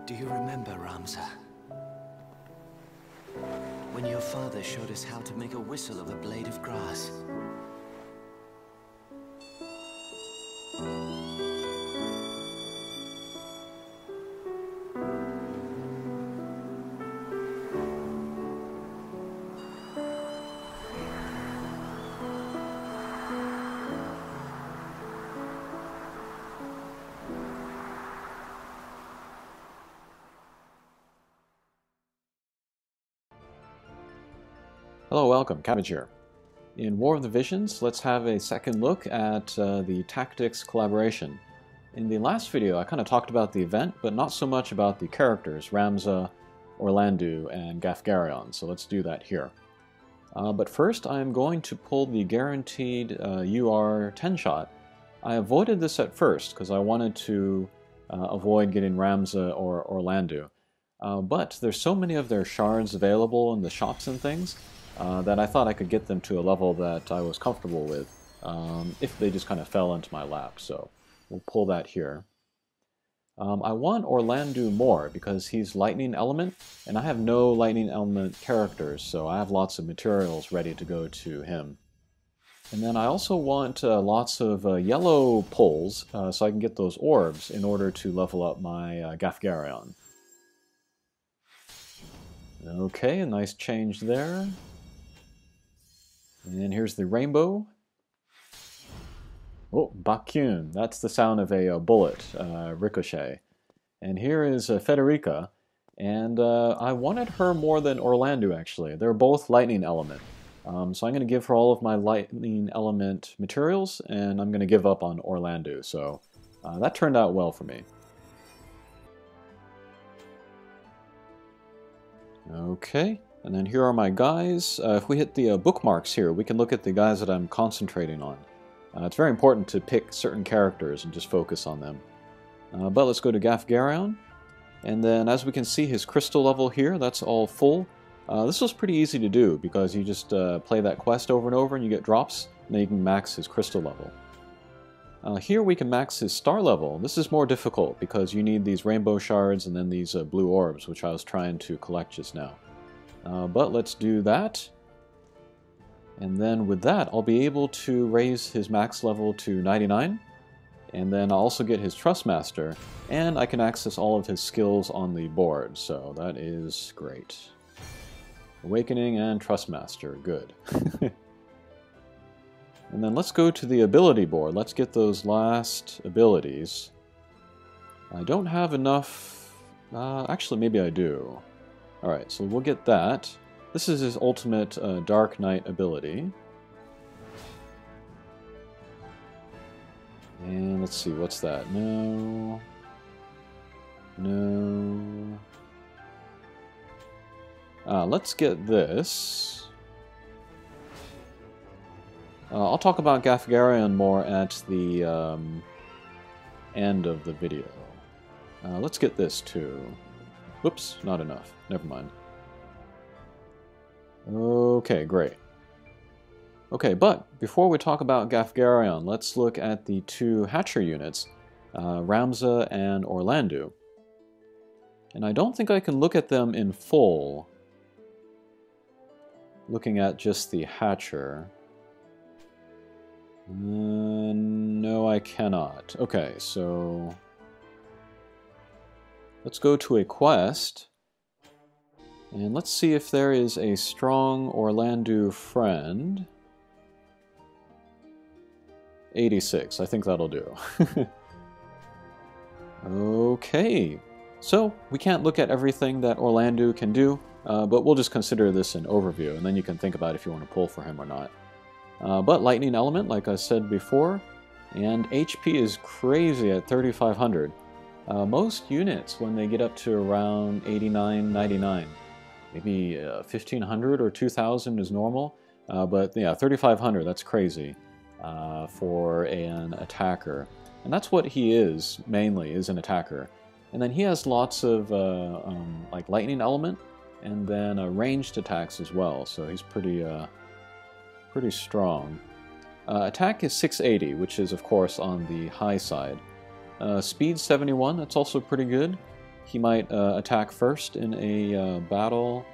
Do you remember, Ramza? When your father showed us how to make a whistle of a blade of grass. Hello, welcome, Cabbage here. In War of the Visions, let's have a second look at the tactics collaboration. In the last video, I kind of talked about the event, but not so much about the characters, Ramza, Orlando, and Gafgarion, so let's do that here. But first, I'm going to pull the guaranteed UR 10-shot. I avoided this at first, because I wanted to avoid getting Ramza or Orlando. But there's so many of their shards available in the shops and things, that I thought I could get them to a level that I was comfortable with, if they just kind of fell into my lap, so we'll pull that here. I want Orlando more, because he's lightning element, and I have no lightning element characters, so I have lots of materials ready to go to him. And then I also want lots of yellow pulls, so I can get those orbs in order to level up my Gafgarion. Okay, a nice change there. And here's the rainbow. Oh, Bakyun. That's the sound of a bullet ricochet. And here is Federica. And I wanted her more than Orlando, actually. They're both lightning element. So I'm going to give her all of my lightning element materials, and I'm going to give up on Orlando. So that turned out well for me. Okay. And then here are my guys. If we hit the bookmarks here, we can look at the guys that I'm concentrating on. It's very important to pick certain characters and just focus on them. But let's go to Gafgarion. And then as we can see, his crystal level here, that's all full. This was pretty easy to do because you just play that quest over and over and you get drops. And then you can max his crystal level. Here we can max his star level. This is more difficult because you need these rainbow shards and then these blue orbs, which I was trying to collect just now. But let's do that. And then with that, I'll be able to raise his max level to 99. And then I'll also get his Trustmaster. And I can access all of his skills on the board. So that is great. Awakening and Trustmaster. Good. And then let's go to the ability board. Let's get those last abilities. I don't have enough... actually, maybe I do. Alright, so we'll get that. This is his ultimate Dark Knight ability. And let's see, what's that? No. No. Let's get this. I'll talk about Gafgarion more at the end of the video. Let's get this too. Whoops, not enough. Never mind. Okay, great. Okay, but before we talk about Gafgarion, let's look at the two Hatcher units, Ramza and Orlando. And I don't think I can look at them in full, looking at just the Hatcher. No, I cannot. Okay, so... let's go to a quest, and let's see if there is a strong Orlando friend. 86, I think that'll do. Okay, so we can't look at everything that Orlando can do, but we'll just consider this an overview, and then you can think about if you want to pull for him or not. But Lightning Element, like I said before, and HP is crazy at 3,500. Most units, when they get up to around 89, 99, maybe 1,500 or 2,000 is normal, but yeah, 3,500, that's crazy for an attacker. And that's what he is, mainly, is an attacker. And then he has lots of like Lightning Element, and then ranged attacks as well, so he's pretty strong. Attack is 680, which is of course on the high side. Speed 71, that's also pretty good. he might attack first in a battle.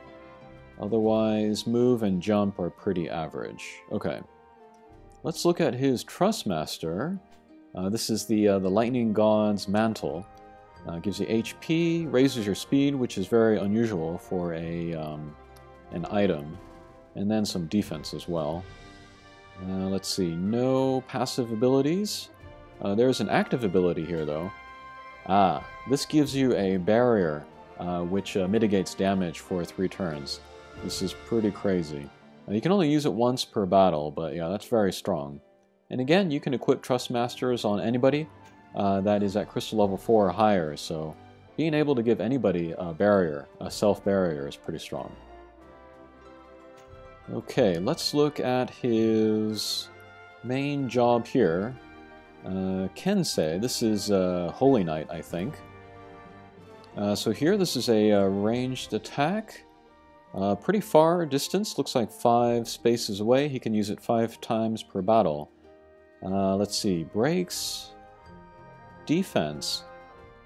Otherwise, move and jump are pretty average. Okay, let's look at his Trustmaster. This is the Lightning God's Mantle. Gives you HP, raises your speed, which is very unusual for an item, and then some defense as well. Let's see, no passive abilities. There's an active ability here, though. This gives you a barrier, which mitigates damage for 3 turns. This is pretty crazy. You can only use it once per battle, but yeah, that's very strong. And again, you can equip Trustmasters on anybody that is at Crystal level 4 or higher, so being able to give anybody a barrier, a self-barrier, is pretty strong. Okay, let's look at his main job here. Kensei, this is Holy Knight, I think. So here, this is a ranged attack. Pretty far distance, looks like 5 spaces away. He can use it 5 times per battle. Let's see, breaks, defense,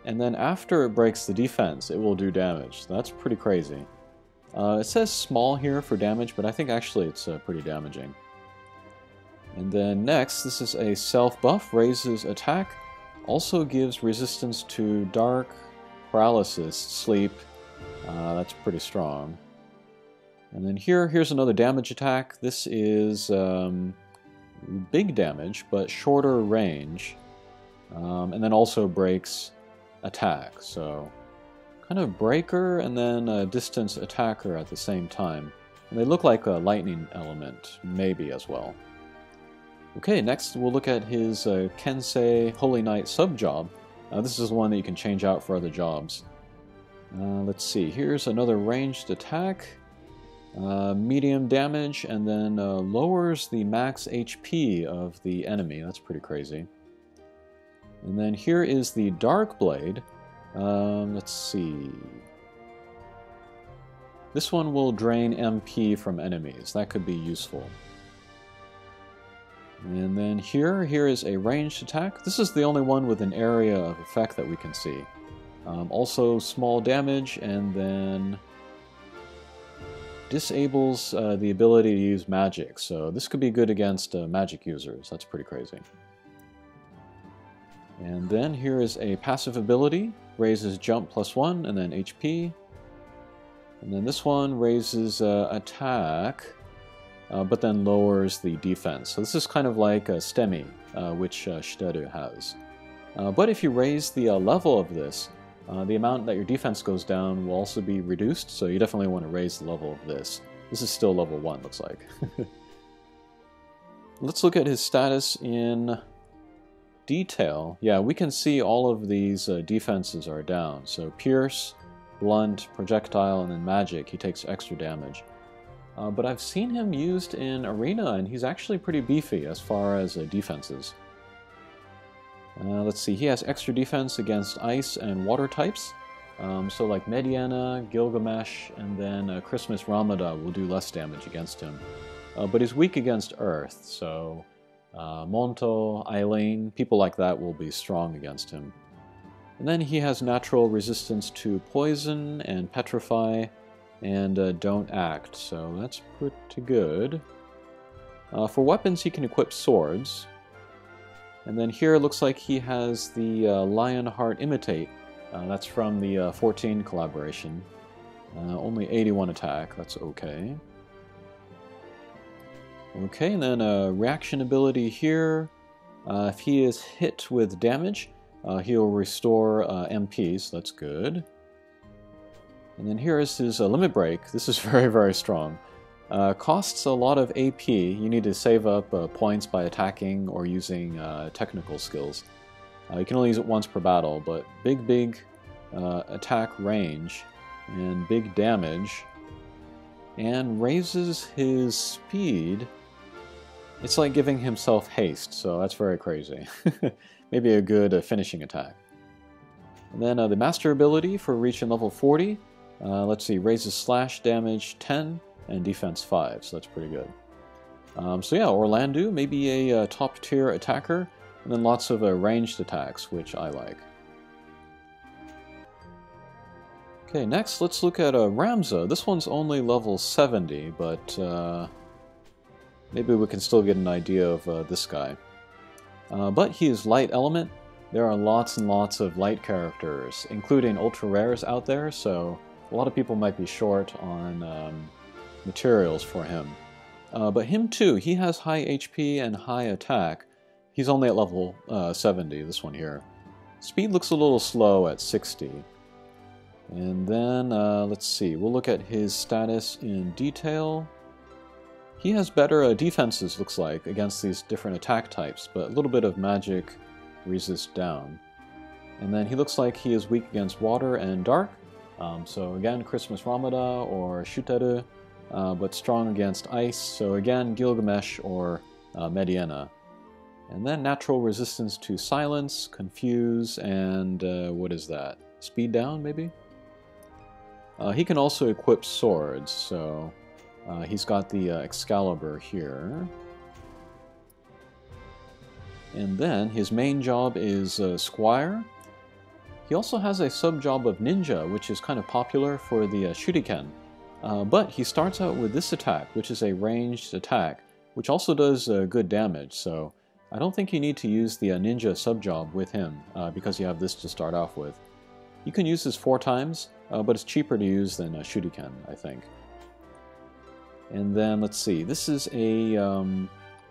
and then after it breaks the defense, it will do damage. That's pretty crazy. It says small here for damage, but I think actually it's pretty damaging. And then next, this is a self-buff, raises attack, also gives resistance to dark, paralysis, sleep. That's pretty strong. And then here's another damage attack. This is big damage, but shorter range. And then also breaks attack. So kind of breaker and then a distance attacker at the same time. And they look like a lightning element, maybe as well. Okay, next we'll look at his Kensei Holy Knight sub-job. This is one that you can change out for other jobs. Let's see, here's another ranged attack. Medium damage, and then lowers the max HP of the enemy. That's pretty crazy. And then here is the Dark Blade. Let's see. This one will drain MP from enemies. That could be useful. And then here is a ranged attack. This is the only one with an area of effect that we can see. Also small damage, and then disables the ability to use magic. So this could be good against magic users. That's pretty crazy. And then here is a passive ability. Raises jump +1 and then HP. And then this one raises attack, but then lowers the defense. So this is kind of like a STEMI, which Shiteru has. But if you raise the level of this, the amount that your defense goes down will also be reduced, so you definitely want to raise the level of this. This is still level 1, looks like. Let's look at his status in detail. Yeah, we can see all of these defenses are down. So Pierce, Blunt, Projectile, and then Magic, he takes extra damage. But I've seen him used in Arena, and he's actually pretty beefy as far as defenses. Let's see, he has extra defense against ice and water types. So like Mediana, Gilgamesh, and then Christmas Ramada will do less damage against him. But he's weak against earth, so Monto, Eileen, people like that will be strong against him. And then he has natural resistance to poison and petrify, and don't act, so that's pretty good. For weapons, he can equip swords. And then here it looks like he has the Lionheart Imitate. That's from the 14 collaboration. Only 81 attack, that's okay. Okay, and then a reaction ability here. If he is hit with damage, he'll restore MP, so that's good. And then here is his limit break. This is very, very strong. Costs a lot of AP. You need to save up points by attacking or using technical skills. You can only use it once per battle, but big attack range and big damage, and raises his speed. It's like giving himself haste, so that's very crazy. Maybe a good finishing attack. And then the master ability for reaching level 40. Let's see, raises slash damage 10 and defense 5, so that's pretty good. So yeah, Orlandeau, maybe a top tier attacker, and then lots of ranged attacks, which I like. Okay, next let's look at Ramza. This one's only level 70, but maybe we can still get an idea of this guy. But he is light element. There are lots and lots of light characters, including ultra rares out there, so a lot of people might be short on materials for him. But him too, he has high HP and high attack. He's only at level 70, this one here. Speed looks a little slow at 60. And then, let's see, we'll look at his status in detail. He has better defenses, looks like, against these different attack types, but a little bit of magic resist down. And then he looks like he is weak against water and dark. So again, Christmas Ramada or Shutaru, but strong against ice. So again, Gilgamesh or Mediana. And then natural resistance to silence, confuse, and what is that? Speed down, maybe? He can also equip swords, so he's got the Excalibur here. And then his main job is Squire. He also has a sub-job of Ninja, which is kind of popular for the Shuriken. But he starts out with this attack, which is a ranged attack, which also does good damage, so I don't think you need to use the Ninja sub-job with him, because you have this to start off with. You can use this 4 times, but it's cheaper to use than Shuriken, I think. And then, let's see, this is a...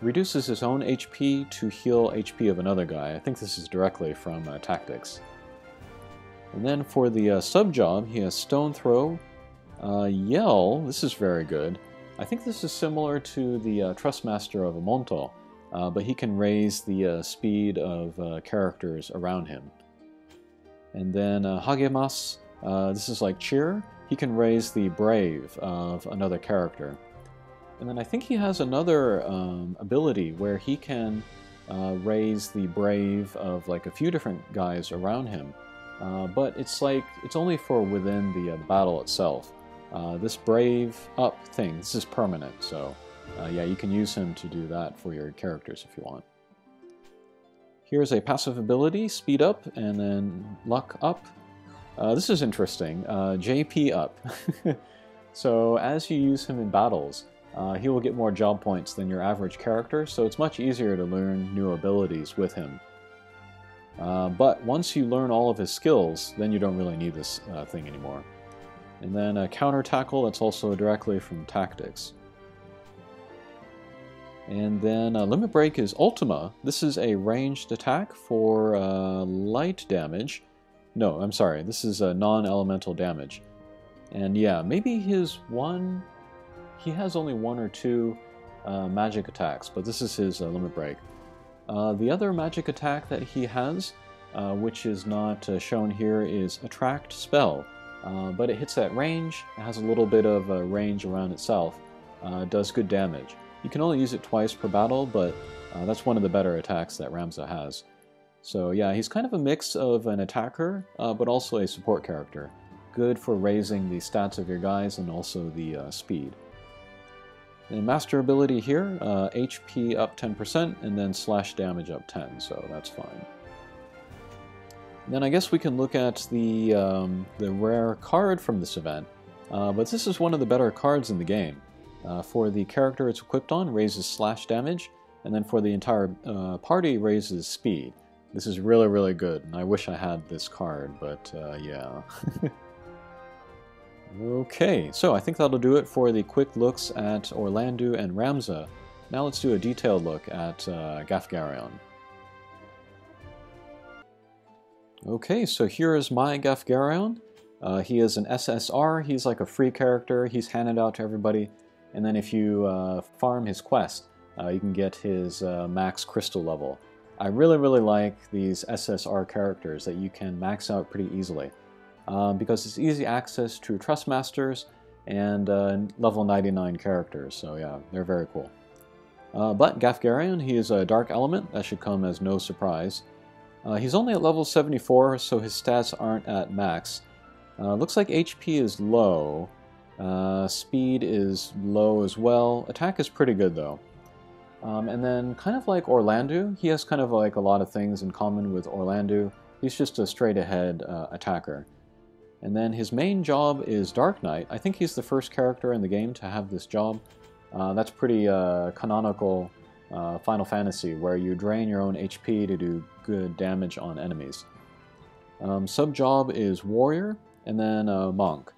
reduces his own HP to heal HP of another guy. I think this is directly from Tactics. And then for the sub-job, he has Stone Throw, Yell. This is very good. I think this is similar to the Trustmaster of Amonto, but he can raise the speed of characters around him. And then Hagemas, this is like Cheer. He can raise the Brave of another character. And then I think he has another ability where he can raise the Brave of like a few different guys around him. But it's like, it's only for within the battle itself. This Brave Up thing, this is permanent, so yeah, you can use him to do that for your characters if you want. Here's a passive ability, Speed Up, and then Luck Up. This is interesting, JP Up. So as you use him in battles, he will get more job points than your average character, so it's much easier to learn new abilities with him. But once you learn all of his skills, then you don't really need this thing anymore. And then Counter Tackle, that's also directly from Tactics. And then Limit Break is Ultima. This is a ranged attack for light damage. No, I'm sorry, this is non-elemental damage. And yeah, maybe his one... He has only 1 or 2 magic attacks, but this is his Limit Break. The other magic attack that he has, which is not shown here, is Attract Spell. But it hits at range, it has a little bit of range around itself, does good damage. You can only use it twice per battle, but that's one of the better attacks that Ramza has. So yeah, he's kind of a mix of an attacker, but also a support character. Good for raising the stats of your guys and also the speed. And master ability here, HP up 10% and then slash damage up 10, so that's fine. And then I guess we can look at the rare card from this event, but this is one of the better cards in the game. For the character it's equipped on, raises slash damage, and then for the entire party, raises speed. This is really, really good, and I wish I had this card, but yeah. Okay, so I think that'll do it for the quick looks at Orlandeau and Ramza. Now let's do a detailed look at Gafgarion. Okay, so here is my Gafgarion. He is an SSR, he's like a free character, he's handed out to everybody, and then if you farm his quest, you can get his max crystal level. I really, really like these SSR characters that you can max out pretty easily. Because it's easy access to Trustmasters and level 99 characters, so yeah, they're very cool. But Gafgarion, he is a dark element, that should come as no surprise. He's only at level 74, so his stats aren't at max. Looks like HP is low, speed is low as well, attack is pretty good though. And then kind of like Orlandeau, he has kind of like a lot of things in common with Orlandeau. He's just a straight ahead attacker. And then his main job is Dark Knight. I think he's the first character in the game to have this job. That's pretty canonical Final Fantasy, where you drain your own HP to do good damage on enemies. Sub-job is Warrior, and then Monk.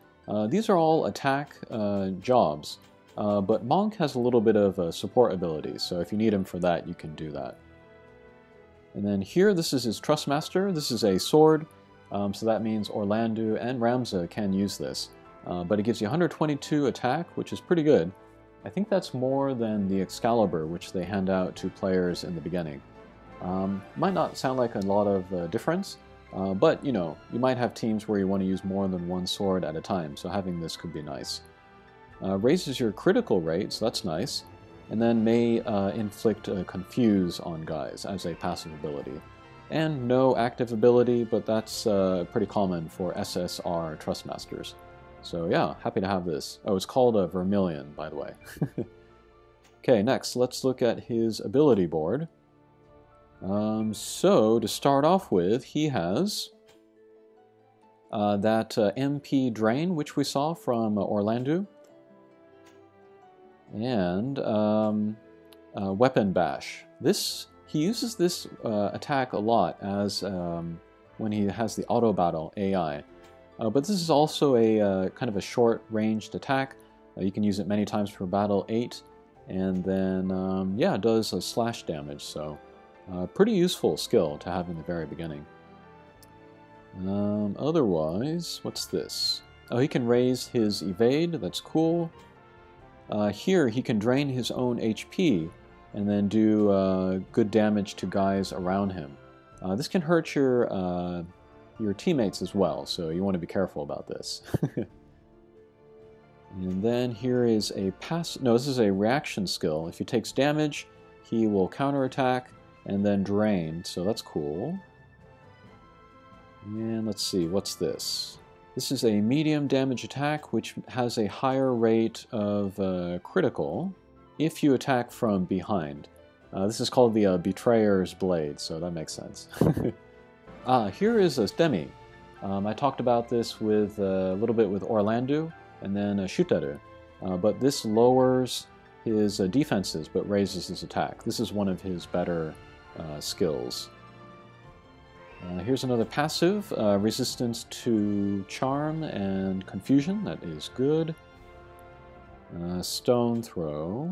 These are all attack jobs, but Monk has a little bit of support abilities, so if you need him for that, you can do that. And then here, this is his Trustmaster. This is a sword, so that means Orlando and Ramza can use this. But it gives you 122 attack, which is pretty good. I think that's more than the Excalibur, which they hand out to players in the beginning. Might not sound like a lot of difference, but you know, you might have teams where you want to use more than one sword at a time, so having this could be nice. Raises your critical rate, so that's nice, and then may inflict Confuse on guys as a passive ability. And no active ability, but that's pretty common for SSR Trustmasters. So yeah, happy to have this. Oh, it's called a Vermilion, by the way. Okay, next, let's look at his ability board. So, to start off with, he has that MP Drain, which we saw from Orlandeau, and Weapon Bash. He uses this attack a lot as when he has the auto battle AI. But this is also a kind of a short-ranged attack. You can use it many times per battle, 8, and then yeah, it does a slash damage. So pretty useful skill to have in the very beginning. Otherwise, what's this? Oh, he can raise his evade. That's cool. Here he can drain his own HP and then do good damage to guys around him. This can hurt your teammates as well, so you want to be careful about this. And then here is a this is a reaction skill. If he takes damage, he will counterattack and then drain, so that's cool. And let's see, what's this? This is a medium damage attack, which has a higher rate of critical if you attack from behind. This is called the Betrayer's Blade, so that makes sense. Here is a Stemi. I talked about this with a little bit with Orlando and then Shutaru, but this lowers his defenses but raises his attack. This is one of his better skills. Here's another passive, resistance to charm and confusion. That is good. Stone throw.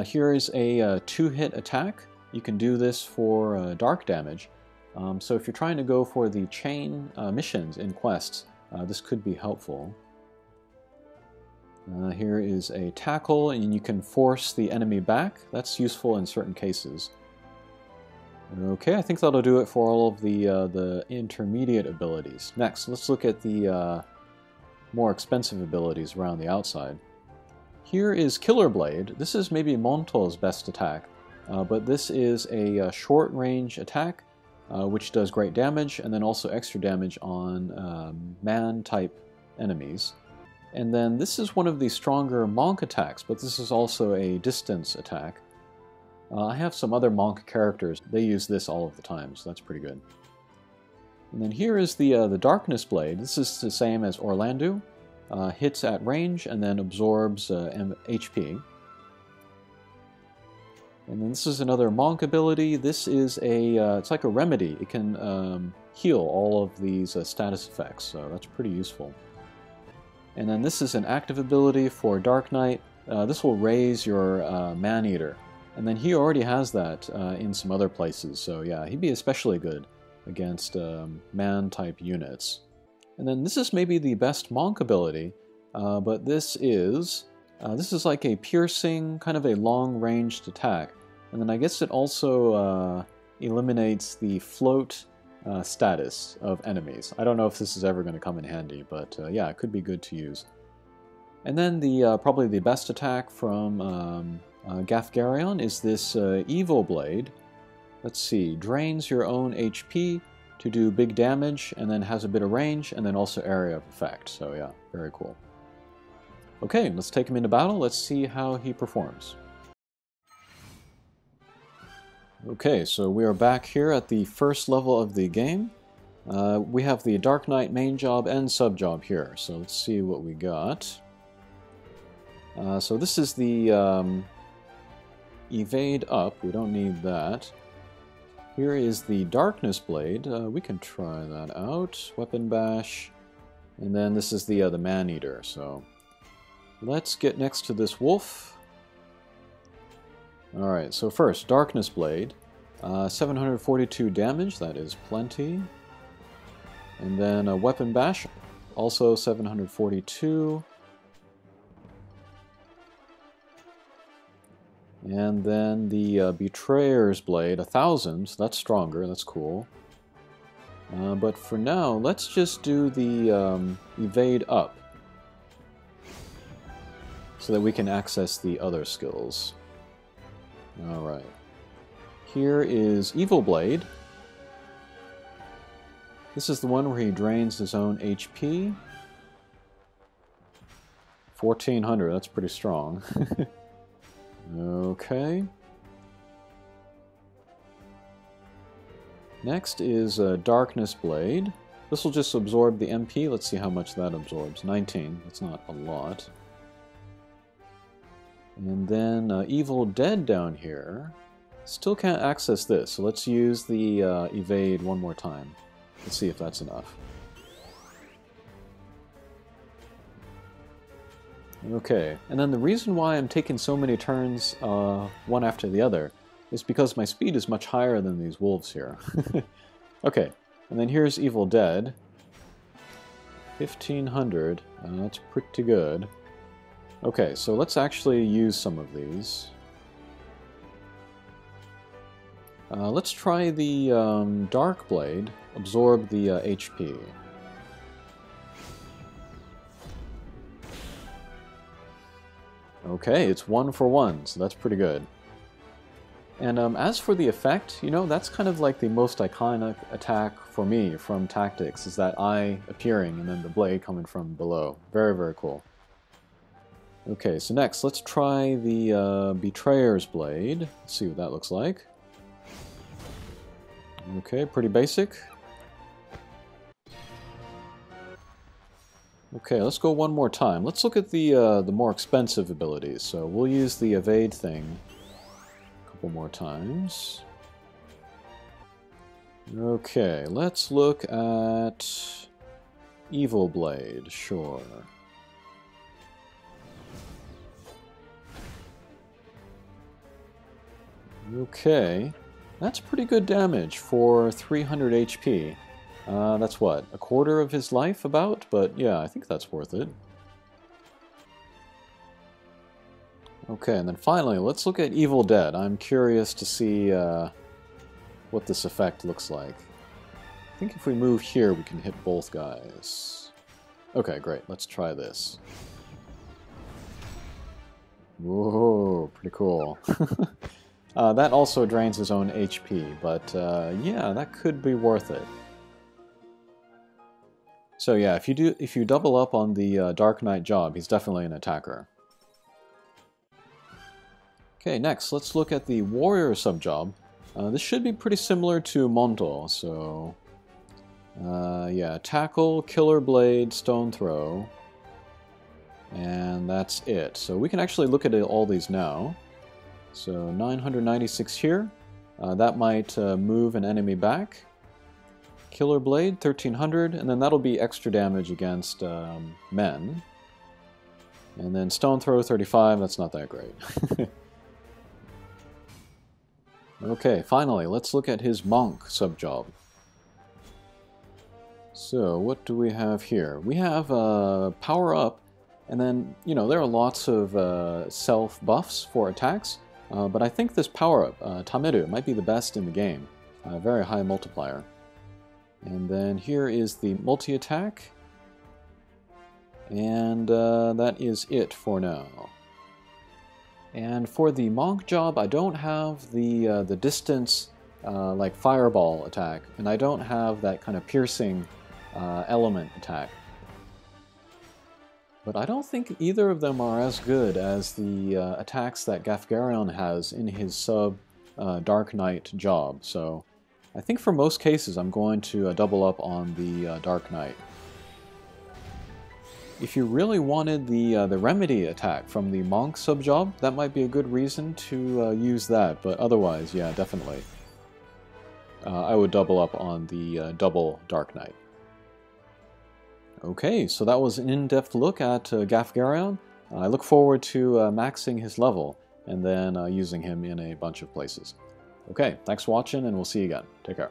Here is a 2-hit attack. You can do this for dark damage. So if you're trying to go for the chain missions in quests, this could be helpful. Here is a tackle, and you can force the enemy back. That's useful in certain cases. Okay, I think that'll do it for all of the intermediate abilities. Next, let's look at the more expensive abilities around the outside. Here is Killer Blade. This is maybe Monto's best attack, but this is a short-range attack which does great damage, and then also extra damage on man-type enemies. And then this is one of the stronger Monk attacks, but this is also a distance attack. I have some other Monk characters. They use this all of the time, so that's pretty good. And then here is the Darkness Blade. This is the same as Orlando. Hits at range and then absorbs HP. And then this is another Monk ability. This is it's like a remedy. It can heal all of these status effects, so that's pretty useful. And then this is an active ability for Dark Knight. This will raise your Man-Eater. And then he already has that in some other places, so yeah, he'd be especially good against man-type units. And then this is maybe the best Monk ability, but this is like a piercing, kind of a long-ranged attack. And then I guess it also eliminates the float status of enemies. I don't know if this is ever going to come in handy, but yeah, it could be good to use. And then probably the best attack from Gafgarion is this Evil Blade. Let's see, drains your own HP to do big damage, and then has a bit of range, and then also area of effect. So yeah, very cool. Okay, let's take him into battle. Let's see how he performs. Okay, so we are back here at the first level of the game. We have the Dark Knight main job and sub job here, so let's see what we got. So this is the evade up, we don't need that. Here is the Darkness Blade, we can try that out. Weapon Bash, and then this is the Man-Eater, so let's get next to this wolf. Alright, so first, Darkness Blade, 742 damage, that is plenty. And then a Weapon Bash, also 742. And then the Betrayer's Blade, 1000, so that's stronger, that's cool. But for now, let's just do the Evade up, so that we can access the other skills. Alright. Here is Evil Blade. This is the one where he drains his own HP. 1400, that's pretty strong. Okay. Next is Darkness Blade. This will just absorb the MP. Let's see how much that absorbs. 19, that's not a lot. And then Evil Dead down here. Still can't access this, so let's use the Evade one more time. Let's see if that's enough. Okay, and then the reason why I'm taking so many turns one after the other is because my speed is much higher than these wolves here. Okay, and then here's Evil Dead. 1500, that's pretty good. Okay, so let's actually use some of these. Let's try the Dark Blade, absorb the HP. Okay, it's 1 for 1, so that's pretty good. And as for the effect, you know, that's kind of like the most iconic attack for me from Tactics, is that eye appearing and then the blade coming from below. Very, very cool. Okay, so next, let's try the Betrayer's Blade. Let's see what that looks like. Okay, pretty basic. Okay, let's go one more time. Let's look at the more expensive abilities. So we'll use the Evade thing a couple more times. Okay, let's look at Evil Blade, sure. Okay, that's pretty good damage for 300 HP. That's what, a quarter of his life about? But yeah, I think that's worth it. Okay, and then finally, let's look at Evil Dead. I'm curious to see what this effect looks like. I think if we move here, we can hit both guys. Okay, great. Let's try this. Whoa, pretty cool. That also drains his own HP, but yeah, that could be worth it. So yeah, if you double up on the Dark Knight job, he's definitely an attacker. Okay, next let's look at the Warrior subjob. This should be pretty similar to Monto, so yeah, Tackle, Killer Blade, Stone Throw, and that's it. So we can actually look at all these now. So 996 here, that might move an enemy back. Killer Blade, 1300, and then that'll be extra damage against men. And then Stone Throw, 35, that's not that great. Okay, finally, let's look at his Monk subjob. So, what do we have here? We have Power Up, and then, you know, there are lots of self-buffs for attacks, but I think this Power Up, Tameru, might be the best in the game. Very high multiplier. And then here is the multi-attack, and that is it for now. And for the Monk job, I don't have the distance like fireball attack, and I don't have that kind of piercing element attack. But I don't think either of them are as good as the attacks that Gafgarion has in his sub Dark Knight job, so I think for most cases I'm going to double up on the Dark Knight. If you really wanted the remedy attack from the Monk subjob, that might be a good reason to use that, but otherwise, yeah, definitely. I would double up on the double Dark Knight. Okay, so that was an in-depth look at Gafgarion. I look forward to maxing his level and then using him in a bunch of places. Okay, thanks for watching, and we'll see you again. Take care.